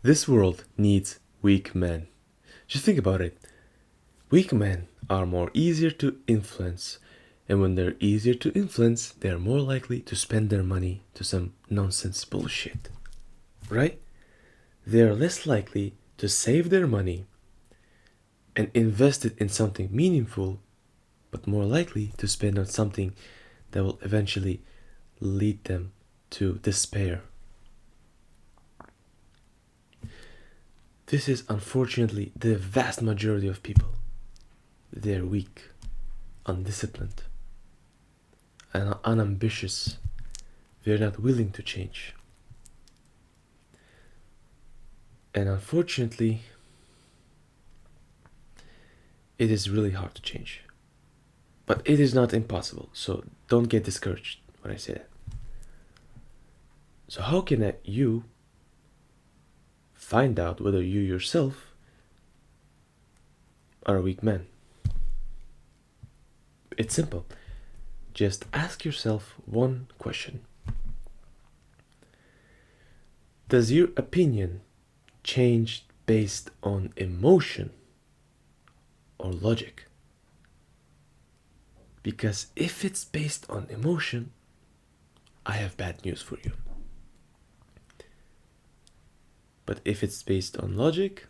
This world needs weak men. Just think about it. Weak men are more easier to influence, and when they're easier to influence, they're more likely to spend their money to some nonsense bullshit. Right? They're less likely to save their money and invest it in something meaningful, but more likely to spend on something that will eventually lead them to despair. This is unfortunately the vast majority of people. They're weak, undisciplined, and unambitious. They're not willing to change. And unfortunately, it is really hard to change. But it is not impossible, so don't get discouraged when I say that. So how can you find out whether you yourself are a weak man? It's simple. Just ask yourself one question. Does your opinion change based on emotion or logic? Because if it's based on emotion, I have bad news for you. But if it's based on logic,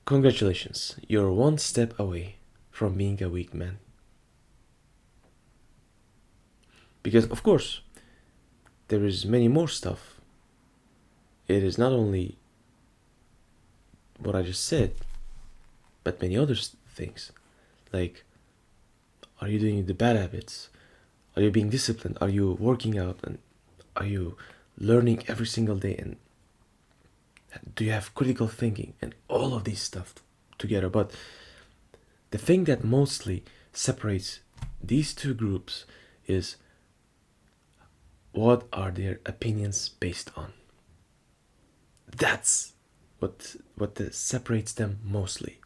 congratulations, you're one step away from being a weak man. Because of course, there is many more stuff. It is not only what I just said, but many other things. Like, are you doing the bad habits? Are you being disciplined? Are you working out? And are you learning every single day? And do you have critical thinking? And all of these stuff together. But the thing that mostly separates these two groups is what are their opinions based on. That's what separates them mostly.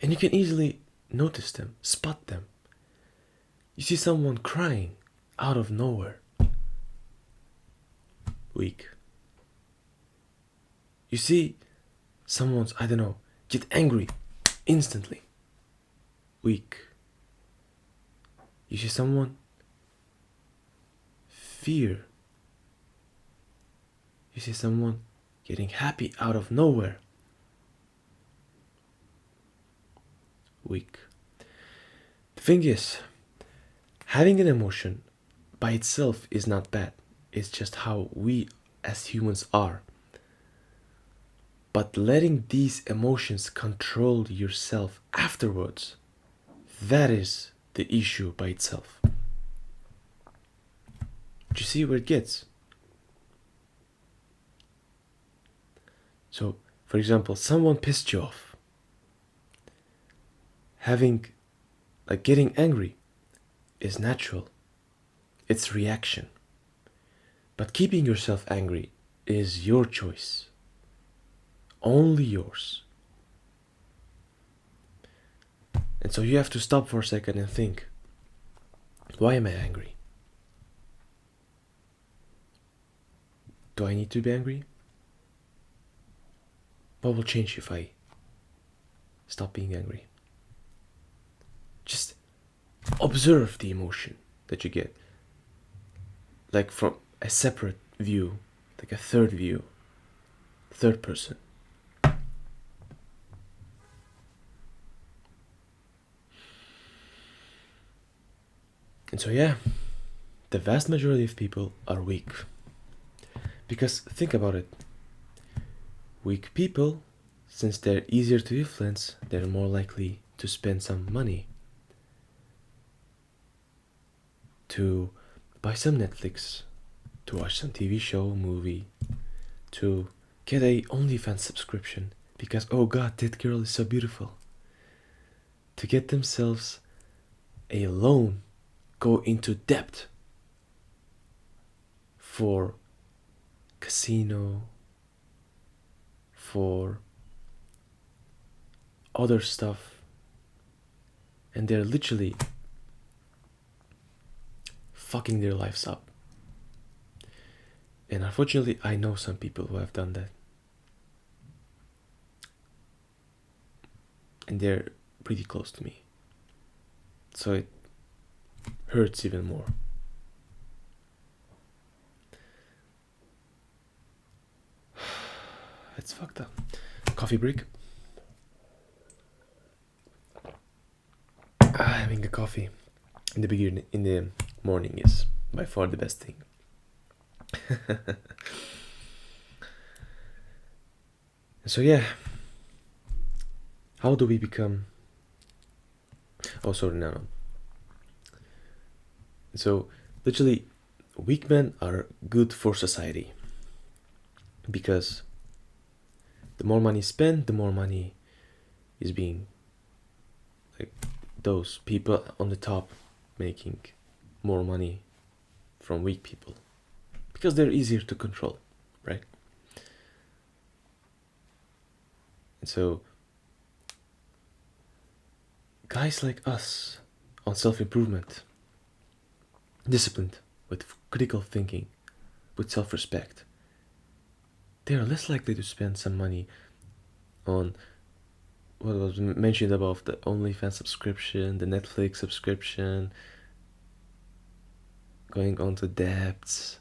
And you can easily notice them, spot them. You see someone crying out of nowhere. Weak. You see someone's, I don't know, get angry instantly. Weak. You see someone fear. You see someone getting happy out of nowhere. Weak. The thing is, having an emotion by itself is not bad. It's just how we as humans are. But letting these emotions control yourself afterwards, that is the issue by itself. Do you see where it gets? So, for example, someone pissed you off. Getting angry is natural. It's reaction. But keeping yourself angry is your choice. Only yours. And so you have to stop for a second and think, why am I angry? Do I need to be angry? What will change if I stop being angry? Just observe the emotion that you get. Like from a separate view, like a third view, third person. And so yeah, the vast majority of people are weak. Because think about it. Weak people, since they're easier to influence, they're more likely to spend some money to buy some Netflix, to watch some TV show, movie, to get a OnlyFans subscription because, oh god, that girl is so beautiful. To get themselves a loan, go into debt for casino, for other stuff, and they're literally fucking their lives up. And unfortunately, I know some people who have done that. And they're pretty close to me. So it hurts even more. It's fucked up. Coffee break. Having a coffee in the morning is by far the best thing. So yeah, how do we become? Oh, sorry, no. So literally, weak men are good for society because the more money spent, the more money is being like those people on the top making more money from weak people because they're easier to control, right? And so guys like us on self-improvement, disciplined, with critical thinking, with self-respect, they are less likely to spend some money on what was mentioned above, the OnlyFans subscription, the Netflix subscription, going on to debts,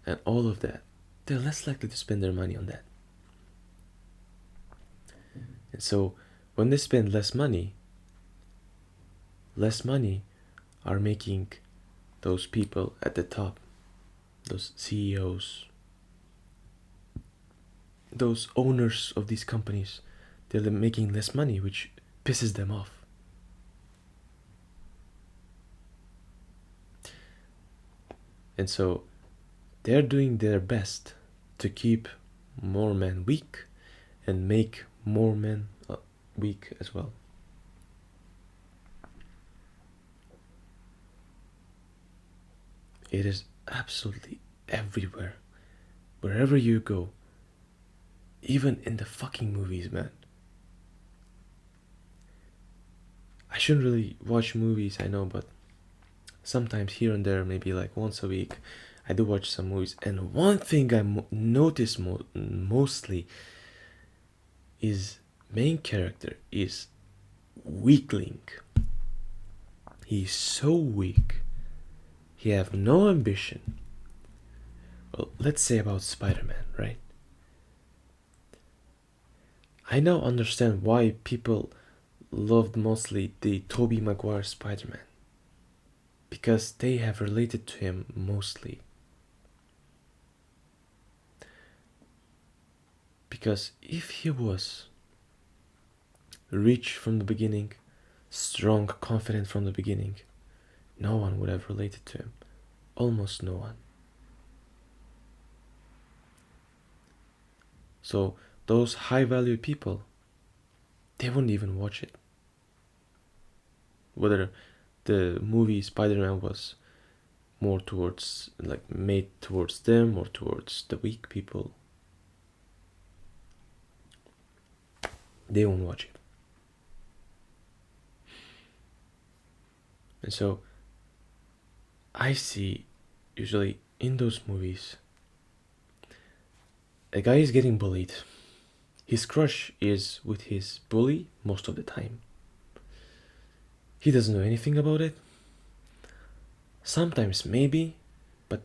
and all of that. They're less likely to spend their money on that. And so when they spend less money are making those people at the top, those CEOs, those owners of these companies, they're making less money, which pisses them off. And so they're doing their best to keep more men weak and make more men weak as well. It is absolutely everywhere. Wherever you go, even in the fucking movies, man. I shouldn't really watch movies, I know, but sometimes here and there, maybe like once a week, I do watch some movies. And one thing I notice mostly is main character is weakling. He's so weak. He have no ambition. Well, let's say about Spider-Man, right? I now understand why people loved mostly the Tobey Maguire Spider-Man. Because they have related to him mostly. Because if he was rich from the beginning, strong, confident from the beginning, no one would have related to him. Almost no one. So those high value people, they wouldn't even watch it. Whether the movie Spider-Man was more towards, like, made towards them or towards the weak people, they won't watch it. And so I see usually in those movies a guy is getting bullied. His crush is with his bully most of the time. He doesn't know anything about it. Sometimes maybe, but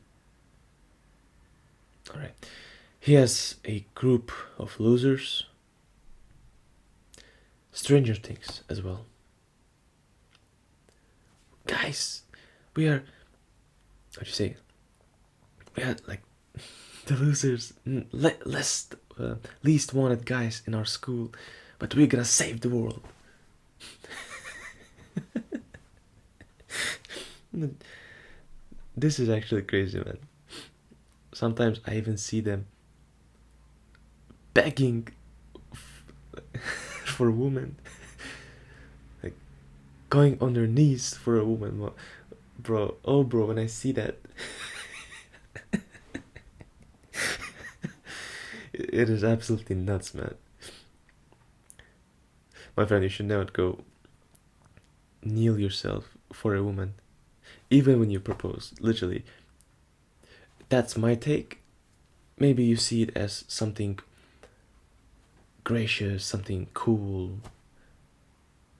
alright. He has a group of losers. Stranger Things as well. Guys, we are, what do you say? We are like the losers, least wanted guys in our school, but we're gonna save the world. This is actually crazy, man. Sometimes I even see them begging for a woman, like going on their knees for a woman, bro. Oh, bro, when I see that, it is absolutely nuts, man. My friend, you should never go kneel yourself for a woman, even when you propose. Literally, That's my take. Maybe you see it as something gracious, something cool,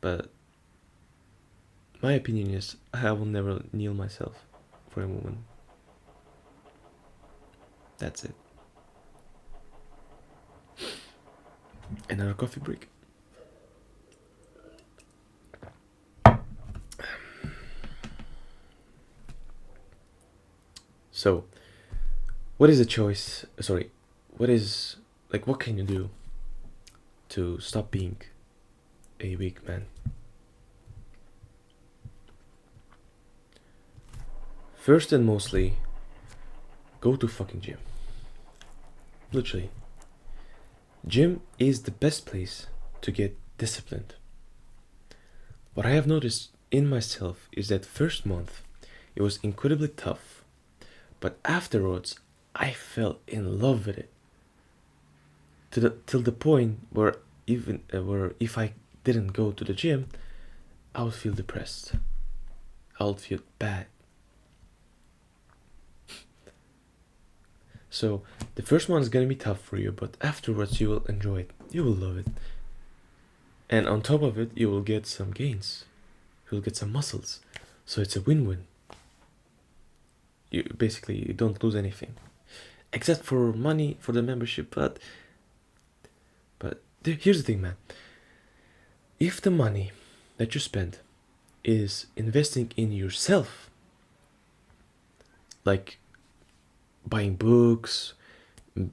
but my opinion is I will never kneel myself for a woman. That's it. Another coffee break. So, what is the choice? Sorry, what is, like, what can you do to stop being a weak man? First and mostly, go to fucking gym. Literally. Gym is the best place to get disciplined. What I have noticed in myself is that first month it was incredibly tough, but afterwards I fell in love with it. Till the point where even where if I didn't go to the gym, I would feel depressed. I would feel bad. So the first one is gonna be tough for you, but afterwards you will enjoy it. You will love it. And on top of it, you will get some gains. You'll get some muscles. So it's a win-win. You don't lose anything. Except for money for the membership, but here's the thing, man. If the money that you spend is investing in yourself, like buying books,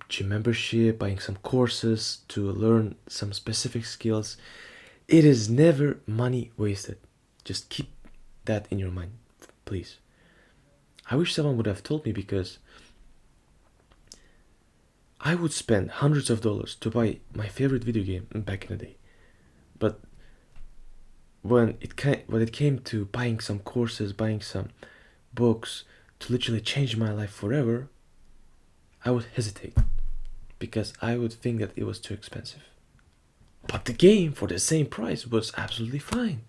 gym membership, buying some courses to learn some specific skills, it is never money wasted. Just keep that in your mind, please. I wish someone would have told me, because I would spend hundreds of dollars to buy my favorite video game back in the day. But when it came to buying some courses, buying some books to literally change my life forever, I would hesitate, because I would think that it was too expensive. But the game for the same price was absolutely fine.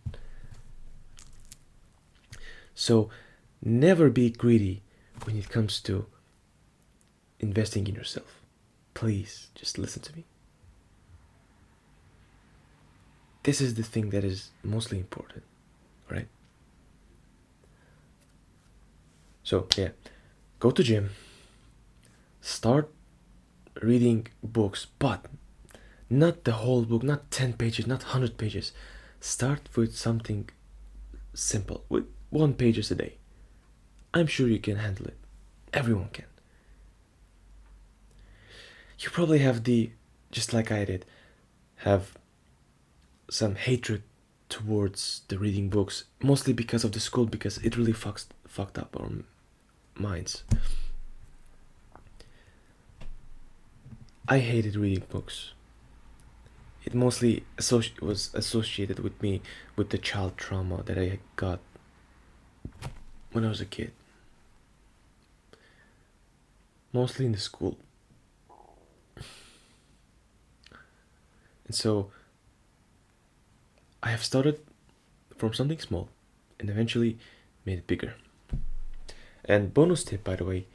So never be greedy when it comes to investing in yourself. Please, just listen to me. This is the thing that is mostly important, right? So yeah, go to gym, start reading books, but not the whole book, not 10 pages, not 100 pages. Start with something simple, with 1 page a day. I'm sure you can handle it. Everyone can. You probably have just like I did, have some hatred towards the reading books, mostly because of the school, because it really fucked up our minds. I hated reading books. It mostly was associated with me with the child trauma that I got when I was a kid. Mostly in the school. And so I have started from something small and eventually made it bigger. And bonus tip, by the way,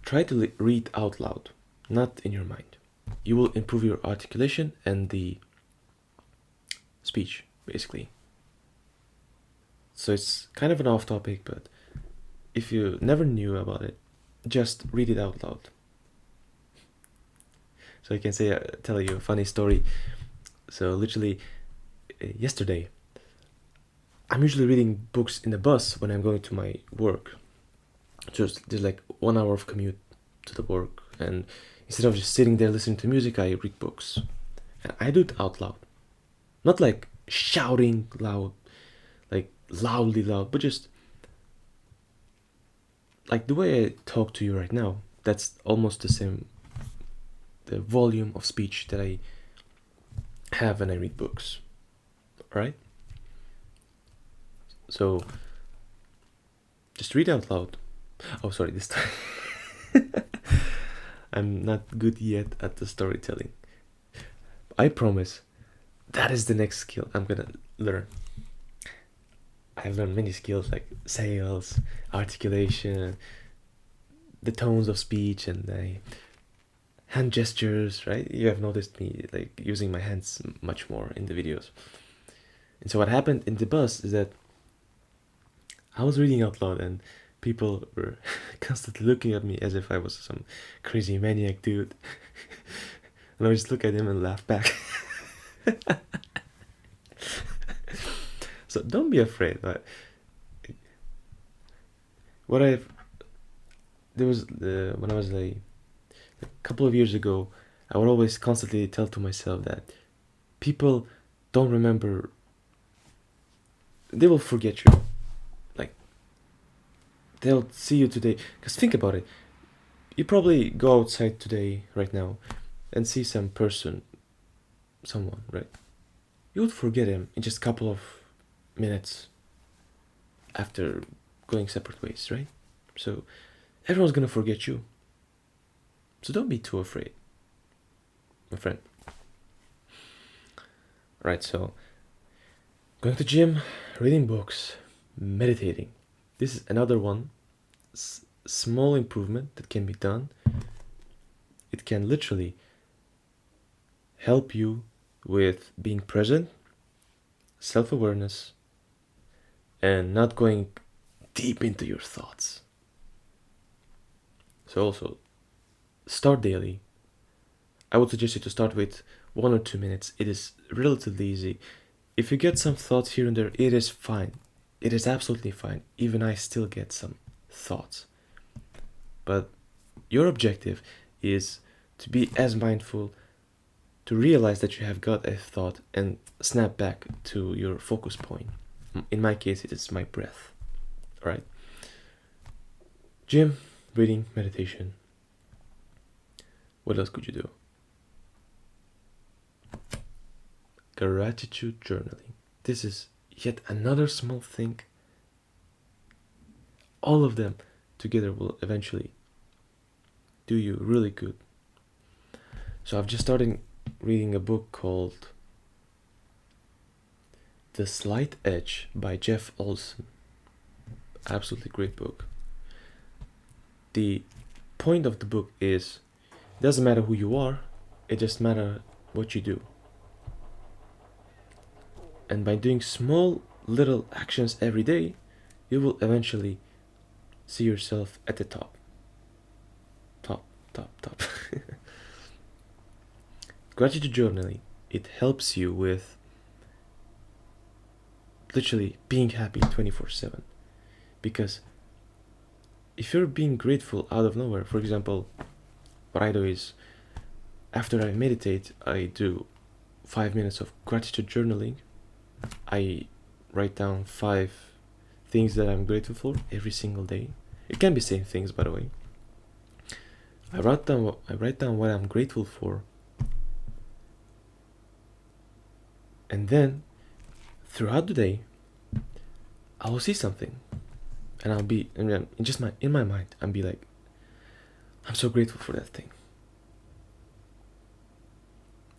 try to read out loud, not in your mind. You will improve your articulation and the speech, basically. So it's kind of an off topic, but if you never knew about it, just read it out loud. So I can tell you a funny story. So literally yesterday, I'm usually reading books in the bus when I'm going to my work. Just there's like 1 hour of commute to the work, and instead of just sitting there listening to music, I read books. And I do it out loud. Not like shouting loud, like loudly loud, but just like the way I talk to you right now. That's almost the same, the volume of speech that I have when I read books. Alright? So just read out loud. Oh, sorry, this time. I'm not good yet at the storytelling. I promise that is the next skill I'm gonna learn. I've learned many skills like sales, articulation, the tones of speech and the hand gestures, right? You have noticed me like using my hands much more in the videos. And so what happened in the bus is that I was reading out loud and people were constantly looking at me as if I was some crazy maniac dude. And I would just look at him and laugh back. So don't be afraid. But what I've there was when I was like a couple of years ago, I would always constantly tell to myself that people don't remember. They will forget you. Like they'll see you today. Because think about it. You probably go outside today, right now, and see some person, someone, right? You would forget him in just a couple of minutes after going separate ways, right? So everyone's gonna forget you. So don't be too afraid, my friend. Right, so going to gym, reading books, meditating. This is another one, small improvement that can be done. It can literally help you with being present, self-awareness, and not going deep into your thoughts. So also, start daily. I would suggest you to start with 1 or 2 minutes. It is relatively easy. If you get some thoughts here and there, it is fine. It is absolutely fine. Even I still get some thoughts. But your objective is to be as mindful, to realize that you have got a thought and snap back to your focus point. In my case, it is my breath. Alright? Gym, reading, meditation. What else could you do? Gratitude journaling. This is yet another small thing. All of them together will eventually do you really good. So I've just started reading a book called The Slight Edge by Jeff Olson. Absolutely great book. The point of the book is, it doesn't matter who you are, it just matters what you do. And by doing small little actions every day, you will eventually see yourself at the top. Top. Gratitude journaling, it helps you with literally being happy 24/7. Because if you're being grateful out of nowhere, for example, what I do is, after I meditate, I do 5 minutes of gratitude journaling. I write down 5 things that I'm grateful for every single day. It can be same things, by the way. I write down what I'm grateful for, and then throughout the day, I will see something, and I'll be, and then in my mind, I'll be like, I'm so grateful for that thing.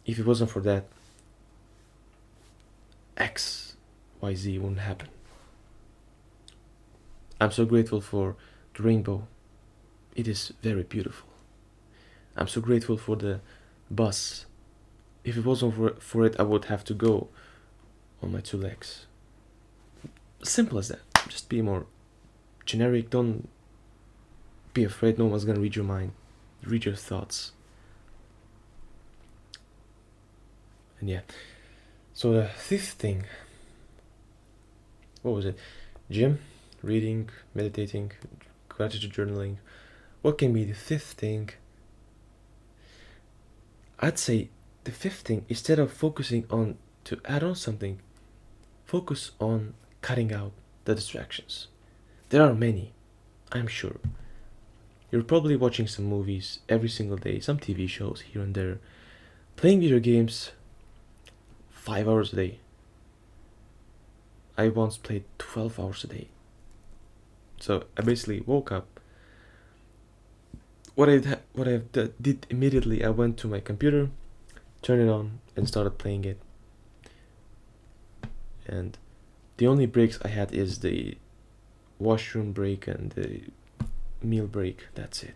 If it wasn't for that, X, Y, Z wouldn't happen. I'm so grateful for the rainbow. It is very beautiful. I'm so grateful for the bus. If it wasn't for it, I would have to go on my 2 legs. Simple as that. Just be more generic. Don't be afraid no one's gonna read your mind. Read your thoughts. And yeah. So the 5th thing, what was it? Gym, reading, meditating, gratitude journaling. What can be the 5th thing? I'd say the 5th thing, instead of focusing on to add on something, focus on cutting out the distractions. There are many, I'm sure. You're probably watching some movies every single day, some TV shows here and there, playing video games 5 hours a day. I once played 12 hours a day. So I basically woke up. What I did immediately, I went to my computer, turned it on, and started playing it. And the only breaks I had is the washroom break and the meal break, that's it.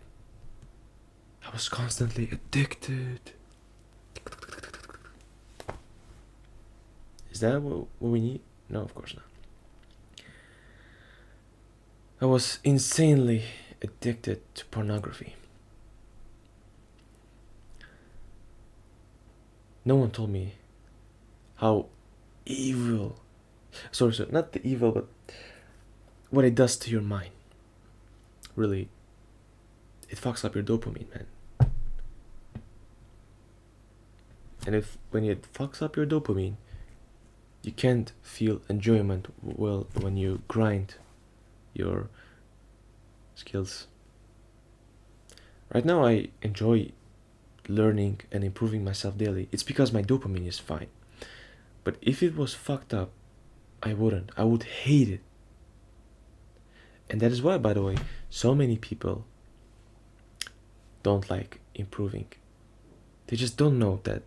I was constantly addicted. Is that what we need? No, of course not. I was insanely addicted to pornography. No one told me how evil, sorry, not the evil, but what it does to your mind. Really, it fucks up your dopamine, man. And when it fucks up your dopamine, you can't feel enjoyment well when you grind your skills. Right now I enjoy learning and improving myself daily. It's because my dopamine is fine. But if it was fucked up, I wouldn't. I would hate it. And that is why, by the way, so many people don't like improving. They just don't know that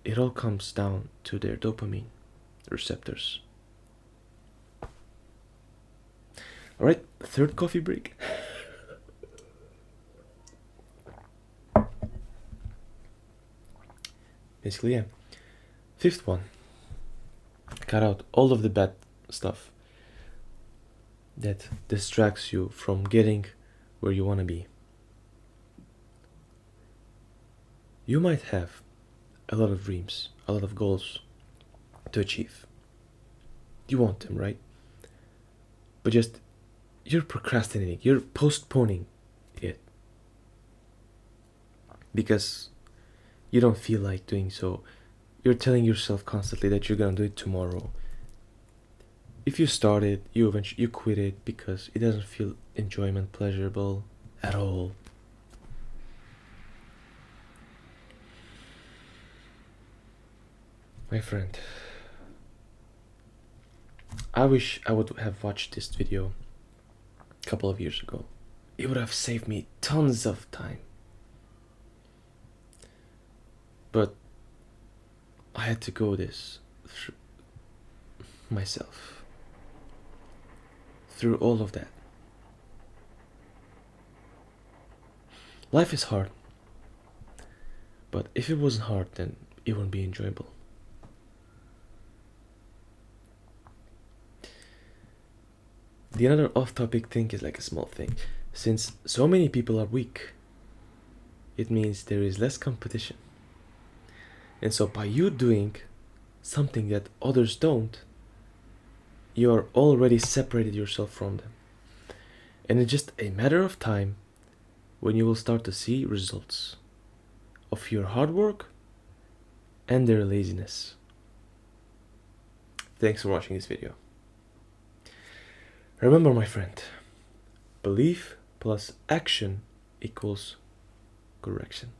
it all comes down to their dopamine receptors. Alright, third coffee break. Basically, yeah. Fifth one. Cut out all of the bad stuff that distracts you from getting where you want to be. You might have a lot of dreams, a lot of goals to achieve. You want them, right? But just you're procrastinating, you're postponing it because you don't feel like doing so. You're telling yourself constantly that you're gonna do it tomorrow. If you start it, you quit it because it doesn't feel enjoyment pleasurable at all. My friend, I wish I would have watched this video a couple of years ago. It would have saved me tons of time. But I had to go this through myself. Through all of that. Life is hard. But if it wasn't hard, then it wouldn't be enjoyable. The another off-topic thing is like a small thing. Since so many people are weak, it means there is less competition. And so by you doing something that others don't, you are already separated yourself from them. And it's just a matter of time when you will start to see results of your hard work and their laziness. Thanks for watching this video. Remember, my friend, belief plus action equals correction.